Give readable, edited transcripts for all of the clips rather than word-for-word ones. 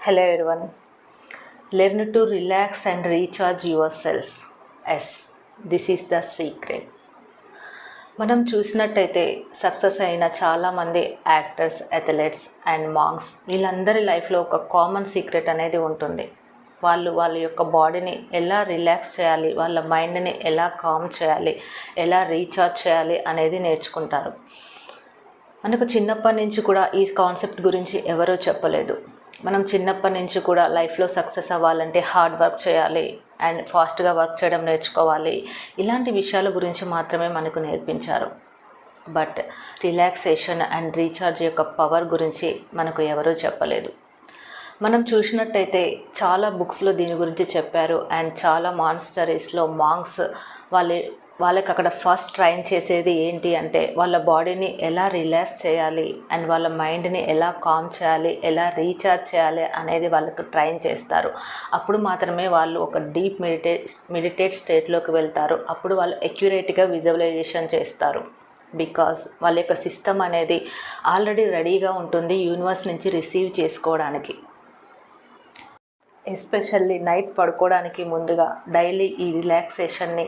Hello everyone. Learn to relax and recharge yourself. Yes, this is the secret. మనం చూసినట్టయితే success అయిన చాలామంది actors, athletes and monks వీళ్ళందరి లైఫ్లో ఒక కామన్ సీక్రెట్ అనేది ఉంటుంది. వాళ్ళ యొక్క బాడీని ఎలా రిలాక్స్ చేయాలి, వాళ్ళ మైండ్ని ఎలా కామ్ చేయాలి, ఎలా రీఛార్జ్ చేయాలి అనేది నేర్చుకుంటారు. మనకు చిన్నప్పటి నుంచి కూడా ఈ కాన్సెప్ట్ గురించి ఎవరూ చెప్పలేదు. మనం చిన్నప్పటి నుంచి కూడా లైఫ్లో సక్సెస్ అవ్వాలంటే హార్డ్ వర్క్ చేయాలి అండ్ ఫాస్ట్గా వర్క్ చేయడం నేర్చుకోవాలి, ఇలాంటి విషయాల గురించి మాత్రమే మనకు నేర్పించారు. బట్ రిలాక్సేషన్ అండ్ రీఛార్జ్ యొక్క పవర్ గురించి మనకు ఎవరూ చెప్పలేదు. మనం చూసినట్టయితే చాలా బుక్స్లో దీని గురించి చెప్పారు అండ్ చాలా మాన్స్టరీస్లో మాంగ్స్ వాళ్ళకి అక్కడ ఫస్ట్ ట్రైన్ చేసేది ఏంటి అంటే వాళ్ళ బాడీని ఎలా రిలాక్స్ చేయాలి అండ్ వాళ్ళ మైండ్ని ఎలా కామ్ చేయాలి, ఎలా రీఛార్జ్ చేయాలి అనేది వాళ్ళకు ట్రైన్ చేస్తారు. అప్పుడు మాత్రమే వాళ్ళు ఒక డీప్ మెడిటేట్ స్టేట్లోకి వెళ్తారు. అప్పుడు వాళ్ళు అక్యురేట్గా విజువలైజేషన్ చేస్తారు. బికాజ్ వాళ్ళ యొక్క సిస్టమ్ అనేది ఆల్రెడీ రెడీగా ఉంటుంది యూనివర్స్ నుంచి రిసీవ్ చేసుకోవడానికి. ఎస్పెషల్లీ నైట్ పడుకోవడానికి ముందుగా డైలీ ఈ రిలాక్సేషన్ని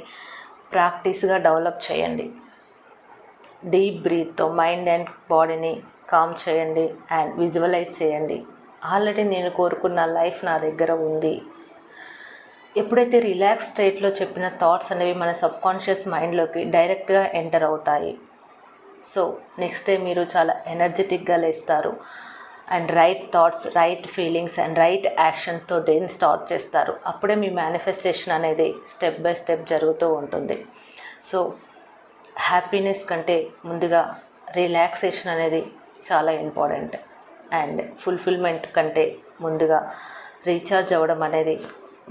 ప్రాక్టీస్గా డెవలప్ చేయండి. డీప్ బ్రీత్తో మైండ్ అండ్ బాడీని కామ్ చేయండి అండ్ విజువలైజ్ చేయండి. ఆల్రెడీ నేను కోరుకున్న లైఫ్ నా దగ్గర ఉంది. ఎప్పుడైతే రిలాక్స్ స్టేట్లో చెప్పిన థాట్స్ అనేవి మన సబ్కాన్షియస్ మైండ్లోకి డైరెక్ట్గా ఎంటర్ అవుతాయి. సో నెక్స్ట్ డే మీరు చాలా ఎనర్జెటిక్గా లేస్తారు and right thoughts, right feelings and right యాక్షన్తో డేని స్టార్ట్ చేస్తారు. అప్పుడే మీ మేనిఫెస్టేషన్ అనేది స్టెప్ బై స్టెప్ జరుగుతూ ఉంటుంది. సో హ్యాపీనెస్ కంటే ముందుగా రిలాక్సేషన్ అనేది చాలా ఇంపార్టెంట్ అండ్ ఫుల్ఫిల్మెంట్ కంటే ముందుగా రీఛార్జ్ అవ్వడం అనేది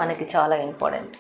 మనకి చాలా ఇంపార్టెంట్.